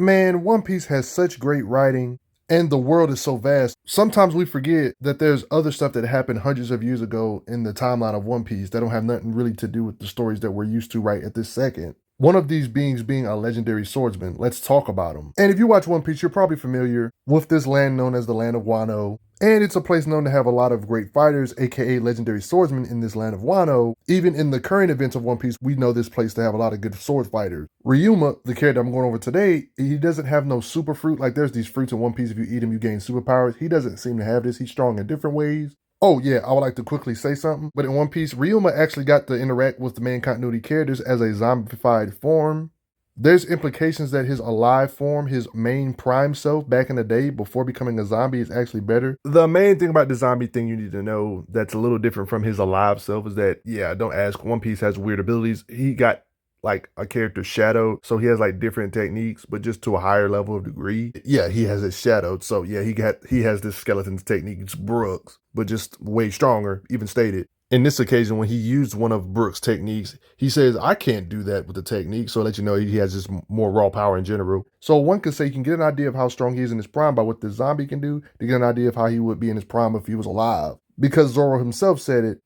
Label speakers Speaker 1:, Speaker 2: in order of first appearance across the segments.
Speaker 1: Man, One Piece has such great writing, and the world is so vast. Sometimes we forget that there's other stuff that happened hundreds of years ago in the timeline of One Piece that don't have nothing really to do with the stories that we're used to right at this second. One of these beings being a legendary swordsman. Let's talk about him. And if you watch One Piece, you're probably familiar with this land known as the Land of Wano. And it's a place known to have a lot of great fighters, aka legendary swordsmen in this land of Wano. Even in the current events of One Piece, we know this place to have a lot of good sword fighters. Ryuma, the character I'm going over today, he doesn't have no super fruit. Like there's these fruits in One Piece, if you eat them, you gain superpowers. He doesn't seem to have this. He's strong in different ways. Oh yeah, I would like to quickly say something. But in One Piece, Ryuma actually got to interact with the main continuity characters as a zombified form. There's implications that his alive form, his main prime self back in the day before becoming a zombie, is actually better. The main thing about the zombie thing you need to know that's a little different from his alive self is that, yeah, don't ask, One Piece has weird abilities. He got like a character shadowed, so he has like different techniques, but just to a higher level of degree. Yeah, he has it shadowed, so yeah, he has this skeleton's technique. It's Brooks, but just way stronger, even stated. In this occasion, when he used one of Brooks' techniques, he says, I can't do that with the technique, so I'll let you know he has just more raw power in general. So one could say you can get an idea of how strong he is in his prime by what the zombie can do to get an idea of how he would be in his prime if he was alive. Because Zoro himself said it,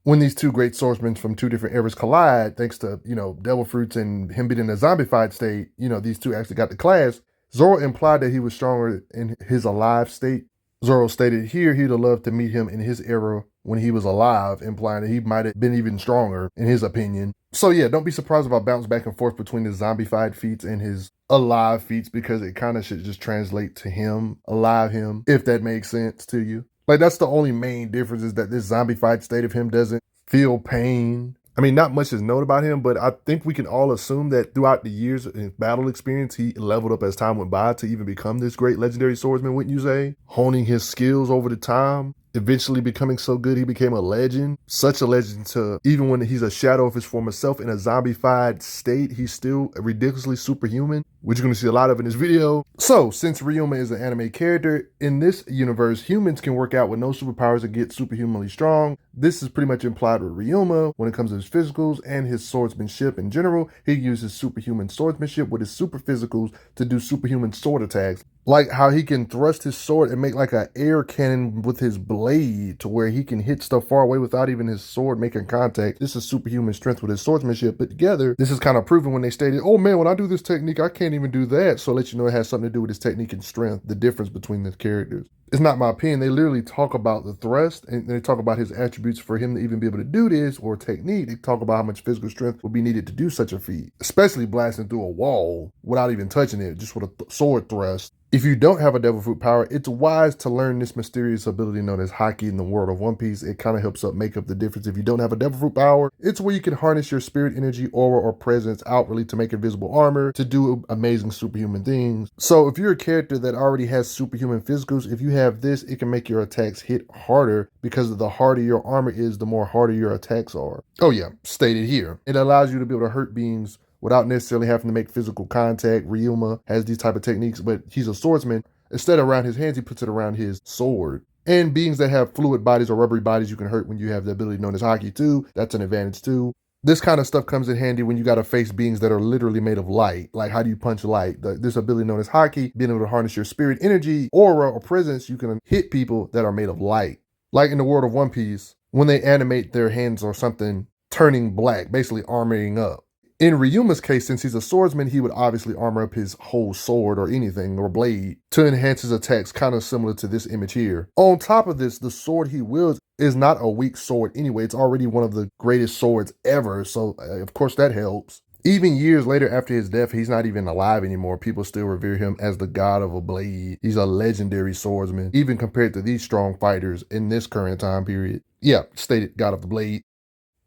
Speaker 1: when these two great swordsmen from two different eras collide, thanks to, devil fruits and him being in a zombified state, these two actually got the class. Zoro implied that he was stronger in his alive state. Zoro stated here he'd have loved to meet him in his era when he was alive, implying that he might have been even stronger, in his opinion. So yeah, don't be surprised if I bounce back and forth between his zombified feats and his alive feats, because it kind of should just translate to him, alive him, if that makes sense to you. Like, that's the only main difference, is that this zombified state of him doesn't feel pain. I mean, not much is known about him, but I think we can all assume that throughout the years in battle experience, he leveled up as time went by to even become this great legendary swordsman, wouldn't you say? Honing his skills over the time, eventually becoming so good he became a legend. Such a legend to, even when he's a shadow of his former self in a zombified state, he's still ridiculously superhuman, which you're going to see a lot of in this video. So, since Ryuma is an anime character, in this universe, humans can work out with no superpowers and get superhumanly strong. This is pretty much implied with Ryuma when it comes to his physicals and his swordsmanship in general. He uses superhuman swordsmanship with his super physicals to do superhuman sword attacks. Like how he can thrust his sword and make like an air cannon with his blade to where he can hit stuff far away without even his sword making contact. This is superhuman strength with his swordsmanship. But together, this is kind of proven when they stated, oh man, when I do this technique, I can't even do that. So I'll let you know it has something to do with his technique and strength, the difference between the characters. It's not my opinion. They literally talk about the thrust and they talk about his attributes for him to even be able to do this, or technique. They talk about how much physical strength would be needed to do such a feat, especially blasting through a wall without even touching it, just with a sword thrust. If you don't have a devil fruit power, it's wise to learn this mysterious ability known as Haki in the world of One Piece. It kind of helps make up the difference. If you don't have a devil fruit power, it's where you can harness your spirit energy, aura, or presence outwardly to make invisible armor, to do amazing superhuman things. So if you're a character that already has superhuman physicals, if you have this, it can make your attacks hit harder, because the harder your armor is, the more harder your attacks are. Oh yeah, stated here. It allows you to be able to hurt beings without necessarily having to make physical contact. Ryuma has these type of techniques, but he's a swordsman. Instead of around his hands, he puts it around his sword. And beings that have fluid bodies or rubbery bodies, you can hurt when you have the ability known as Haki too. That's an advantage too. This kind of stuff comes in handy when you got to face beings that are literally made of light. Like, how do you punch light? This ability known as Haki, being able to harness your spirit energy, aura, or presence, you can hit people that are made of light. Like in the world of One Piece, when they animate their hands or something turning black, basically armoring up. In Ryuma's case, since he's a swordsman, he would obviously armor up his whole sword or anything, or blade, to enhance his attacks, kind of similar to this image here. On top of this, the sword he wields is not a weak sword anyway. It's already one of the greatest swords ever, so of course that helps. Even years later after his death, he's not even alive anymore. People still revere him as the god of a blade. He's a legendary swordsman, even compared to these strong fighters in this current time period. Yeah, stated god of the blade.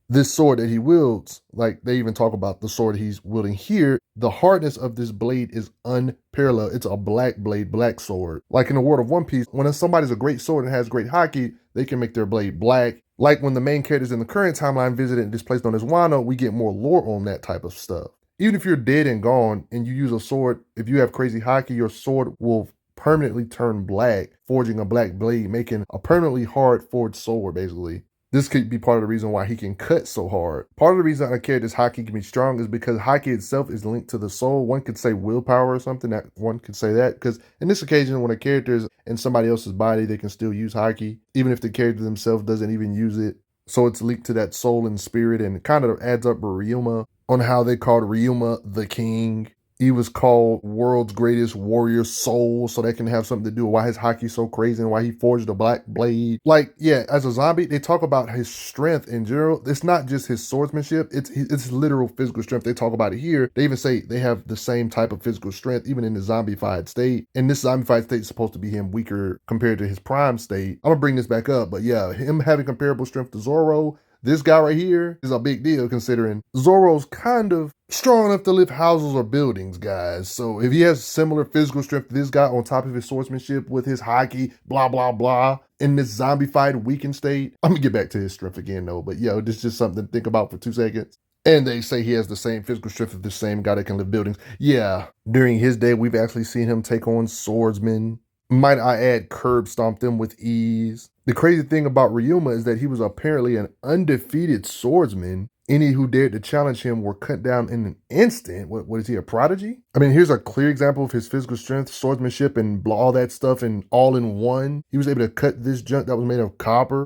Speaker 1: This sword that he wields, like they even talk about the sword he's wielding here, the hardness of this blade is unparalleled. It's a black blade, black sword. Like in the world of One Piece, when somebody's a great sword and has great Haki, they can make their blade black. Like when the main characters in the current timeline visited this place known as Wano, we get more lore on that type of stuff. Even if you're dead and gone and you use a sword, if you have crazy Haki, your sword will permanently turn black, forging a black blade, making a permanently hard forged sword, basically. This could be part of the reason why he can cut so hard. Part of the reason a character's haki can be strong is because haki itself is linked to the soul. One could say willpower or something. That one could say that because in this occasion, when a character is in somebody else's body, they can still use haki, even if the character themselves doesn't even use it. So it's linked to that soul and spirit, and it kind of adds up with Ryuma on how they called Ryuma the king. He was called world's greatest warrior soul, so that can have something to do with why his hockey's so crazy and why he forged the black blade. Like, yeah, as a zombie, they talk about his strength in general. It's not just his swordsmanship, it's literal physical strength. They talk about it here. They even say they have the same type of physical strength, even in the zombified state. And this zombified state is supposed to be him weaker compared to his prime state. I'm gonna bring this back up, but yeah, him having comparable strength to Zoro, this guy right here is a big deal considering Zoro's kind of strong enough to lift houses or buildings, guys. So if he has similar physical strength to this guy on top of his swordsmanship with his haki, blah, blah, blah, in this zombified weakened state, I'm gonna get back to his strength again though, but yo, this is just something to think about for 2 seconds. And they say he has the same physical strength of the same guy that can lift buildings. Yeah, during his day, we've actually seen him take on swordsmen. Might I add, curb stomp them with ease. The crazy thing about Ryuma is that he was apparently an undefeated swordsman. Any who dared to challenge him were cut down in an instant. What is he, a prodigy? I mean, here's a clear example of his physical strength, swordsmanship, and all that stuff, and all in one. He was able to cut this junk that was made of copper.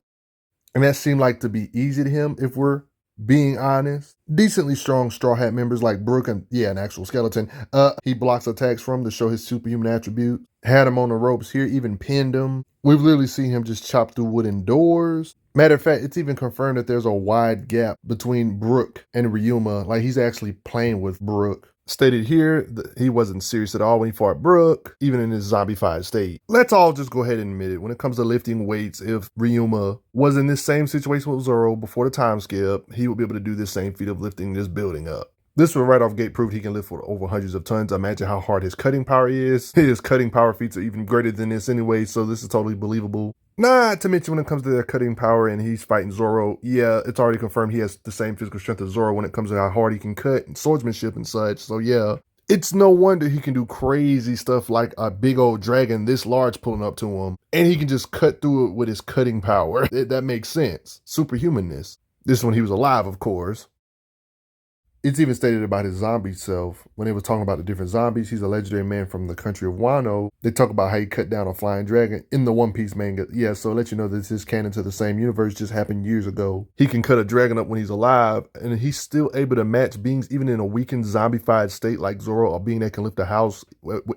Speaker 1: And that seemed like to be easy to him, if we're being honest. Decently strong Straw Hat members like Brook and, yeah, an actual skeleton. He blocks attacks from to show his superhuman attribute. Had him on the ropes here, even pinned him. We've literally seen him just chop through wooden doors. Matter of fact, it's even confirmed that there's a wide gap between Brook and Ryuma. Like, he's actually playing with Brook. Stated here that he wasn't serious at all when he fought Brook, even in his zombified state. Let's all just go ahead and admit it. When it comes to lifting weights, if Ryuma was in this same situation with Zoro before the time skip, he would be able to do this same feat of lifting this building up. This one right off gate proved he can lift for over hundreds of tons. Imagine how hard his cutting power is. His cutting power feats are even greater than this anyway, so this is totally believable. Not to mention when it comes to their cutting power and he's fighting Zoro, yeah, it's already confirmed he has the same physical strength as Zoro when it comes to how hard he can cut and swordsmanship and such. So yeah, it's no wonder he can do crazy stuff like a big old dragon this large pulling up to him. And he can just cut through it with his cutting power. That makes sense. Superhumanness. This is when he was alive, of course. It's even stated about his zombie self. When they were talking about the different zombies, he's a legendary man from the country of Wano. They talk about how he cut down a flying dragon in the One Piece manga. Yeah, so let you know this is canon to the same universe, just happened years ago. He can cut a dragon up when he's alive, and he's still able to match beings even in a weakened zombified state like Zoro, a being that can lift a house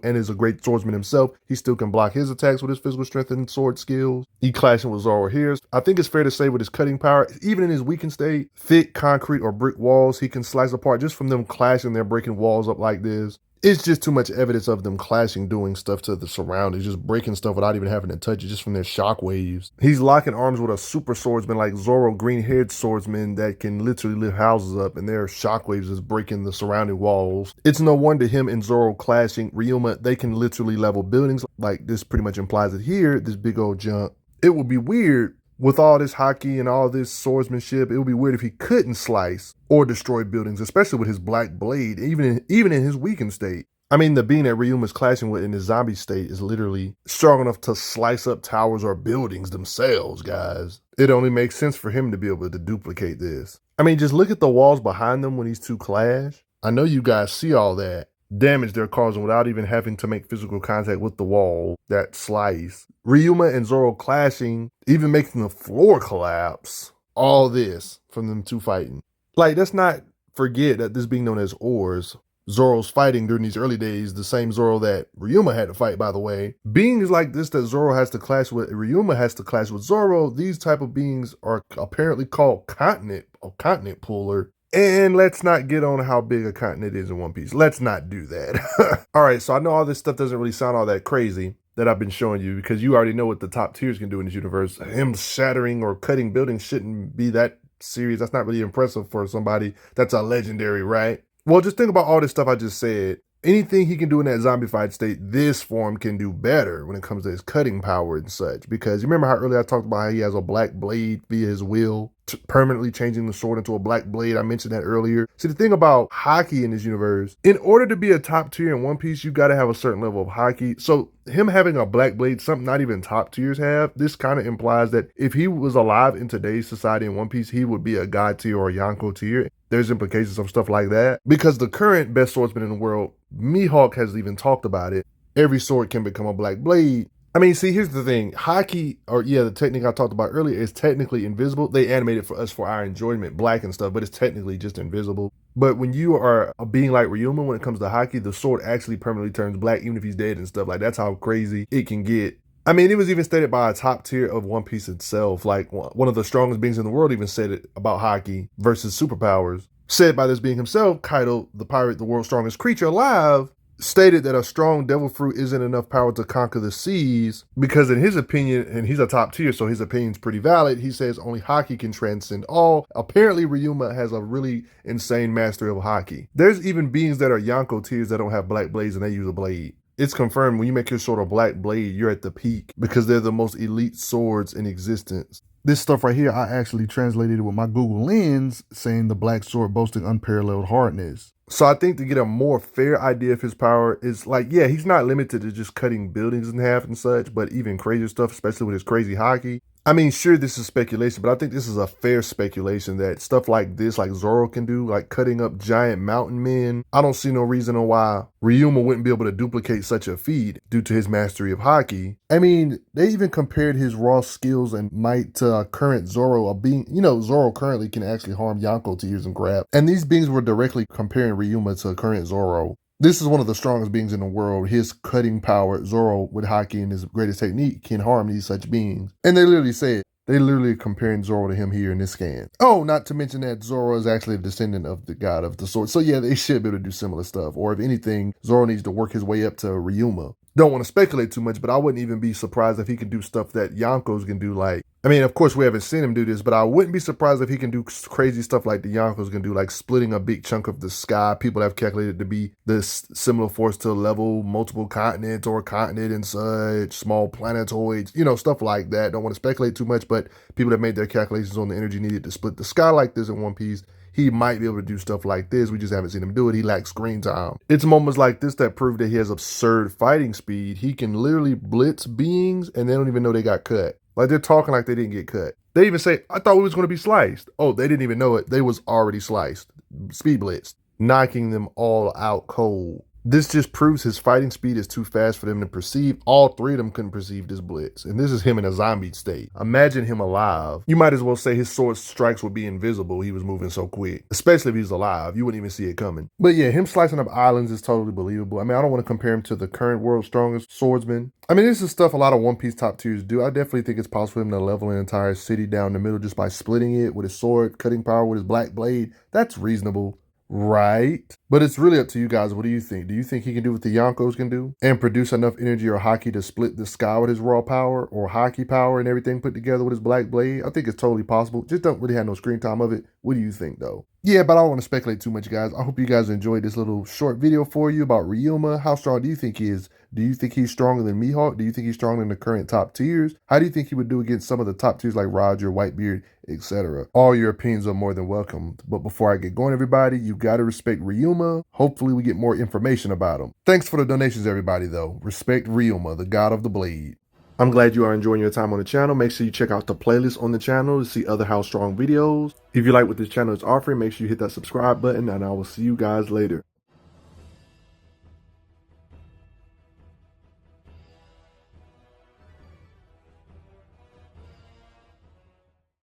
Speaker 1: and is a great swordsman himself. He still can block his attacks with his physical strength and sword skills. He clashing with Zoro here. I think it's fair to say with his cutting power, even in his weakened state, thick concrete or brick walls, he can slice apart just from them clashing. They're breaking walls up like this. It's just too much evidence of them clashing, doing stuff to the surroundings, just breaking stuff without even having to touch it, just from their shock waves. He's locking arms with a super swordsman like Zoro, green-haired swordsman that can literally lift houses up, and their shockwaves is breaking the surrounding walls. It's no wonder him and Zoro clashing. Ryuma, they can literally level buildings. Like this pretty much implies it here, this big old jump. It would be weird with all this haki and all this swordsmanship. It would be weird if he couldn't slice or destroy buildings, especially with his black blade, even in his weakened state. I mean, the being that Ryuma's clashing with in his zombie state is literally strong enough to slice up towers or buildings themselves, guys. It only makes sense for him to be able to duplicate this. I mean, just look at the walls behind them when these two clash. I know you guys see all that damage they're causing without even having to make physical contact with the wall, that slice. Ryuma and Zoro clashing, even making the floor collapse. All this from them two fighting. Like, let's not forget that this being known as Ors, Zoro's fighting during these early days, the same Zoro that Ryuma had to fight, by the way. Beings like this that Zoro has to clash with, Ryuma has to clash with Zoro, these type of beings are apparently called continent puller. And let's not get on how big a continent is in One Piece. Let's not do that. All right, so I know all this stuff doesn't really sound all that crazy that I've been showing you because you already know what the top tiers can do in this universe. Him shattering or cutting buildings shouldn't be that serious. That's not really impressive for somebody that's a legendary, right? Well, just think about all this stuff I just said anything he can do in that zombified state, this form can do better when it comes to his cutting power and such. Because you remember how earlier I talked about how he has a black blade via his will, permanently changing the sword into a black blade. I mentioned that earlier. See, the thing about Haki in this universe, in order to be a top tier in One Piece, you got to have a certain level of Haki. So him having a black blade, something not even top tiers have, this kind of implies that if he was alive in today's society in One Piece, he would be a god tier or a Yonko tier. There's implications of stuff like that. Because the current best swordsman in the world, Mihawk, has even talked about it. Every sword can become a black blade. I mean, see, here's the thing. Haki, or yeah, the technique I talked about earlier, is technically invisible. They animate it for us for our enjoyment, black and stuff, but it's technically just invisible. But when you are a being like Ryuma, when it comes to Haki, the sword actually permanently turns black, even if he's dead and stuff. Like, that's how crazy it can get. I mean, it was even stated by a top tier of One Piece itself. Like, one of the strongest beings in the world even said it about Haki versus Superpowers. Said by this being himself, Kaido, the pirate, the world's strongest creature alive, stated that a strong devil fruit isn't enough power to conquer the seas because in his opinion, and he's a top tier, so his opinion's pretty valid, he says only Haki can transcend all. Apparently, Ryuma has a really insane mastery of Haki. There's even beings that are Yonko tiers that don't have black blades and they use a blade. It's confirmed when you make your sword a black blade, you're at the peak because they're the most elite swords in existence. This stuff right here, I actually translated it with my Google Lens, saying the black sword boasting unparalleled hardness. So I think to get a more fair idea of his power is like, yeah, he's not limited to just cutting buildings in half and such, but even crazier stuff, especially with his crazy Haki. I mean, sure, this is speculation, but I think this is a fair speculation that stuff like this, like Zoro can do, like cutting up giant mountain men. I don't see no reason why Ryuma wouldn't be able to duplicate such a feat due to his mastery of Haki. I mean, they even compared his raw skills and might to current Zoro, a being, you know, Zoro currently can actually harm Yonko tiers and crap. And these beings were directly comparing Ryuma to current Zoro. This is one of the strongest beings in the world. His cutting power, Zoro with Haki and his greatest technique, can harm these such beings. And they literally say it. They literally comparing Zoro to him here in this scan. Oh, not to mention that Zoro is actually a descendant of the god of the sword. So yeah, they should be able to do similar stuff. Or if anything, Zoro needs to work his way up to Ryuma. Don't want to speculate too much, but I wouldn't even be surprised if he can do stuff that Yonkos can do. Like, I mean, of course, we haven't seen him do this, but I wouldn't be surprised if he can do crazy stuff like the Yonkos can do, like splitting a big chunk of the sky. People have calculated to be this similar force to level multiple continents or continent and such, small planetoids, you know, stuff like that. Don't want to speculate too much, but people have made their calculations on the energy needed to split the sky like this in One Piece. He might be able to do stuff like this. We just haven't seen him do it. He lacks screen time. It's moments like this that prove that he has absurd fighting speed. He can literally blitz beings and they don't even know they got cut. Like, they're talking like they didn't get cut. They even say, I thought we was going to be sliced. Oh, they didn't even know it. They was already sliced. Speed blitz. Knocking them all out cold. This just proves his fighting speed is too fast for them to perceive. All three of them couldn't perceive this blitz. And this is him in a zombie state. Imagine him alive. You might as well say his sword strikes would be invisible. He was moving so quick. Especially if he's alive. You wouldn't even see it coming. But yeah, him slicing up islands is totally believable. I mean, I don't want to compare him to the current world's strongest swordsman. I mean, this is stuff a lot of One Piece top tiers do. I definitely think it's possible for him to level an entire city down the middle just by splitting it with his sword, cutting power with his black blade. That's reasonable. Right? But it's really up to you guys. What do you think? Do you think he can do what the Yonkos can do and produce enough energy or Haki to split the sky with his raw power or Haki power and everything put together with his black blade? I think it's totally possible. Just don't really have no screen time of it. What do you think though? Yeah, but I don't want to speculate too much, guys. I hope you guys enjoyed this little short video for you about Ryuma. How strong do you think he is? Do you think he's stronger than Mihawk? Do you think he's stronger than the current top tiers? How do you think he would do against some of the top tiers like Roger, Whitebeard, etc.? All your opinions are more than welcome. But before I get going, everybody, you got to respect Ryuma. Hopefully we get more information about him. Thanks for the donations, everybody, though. Respect Ryuma, the god of the blade. I'm glad you are enjoying your time on the channel. Make sure you check out the playlist on the channel to see other How Strong videos. If you like what this channel is offering, make sure you hit that subscribe button, and I will see you guys later.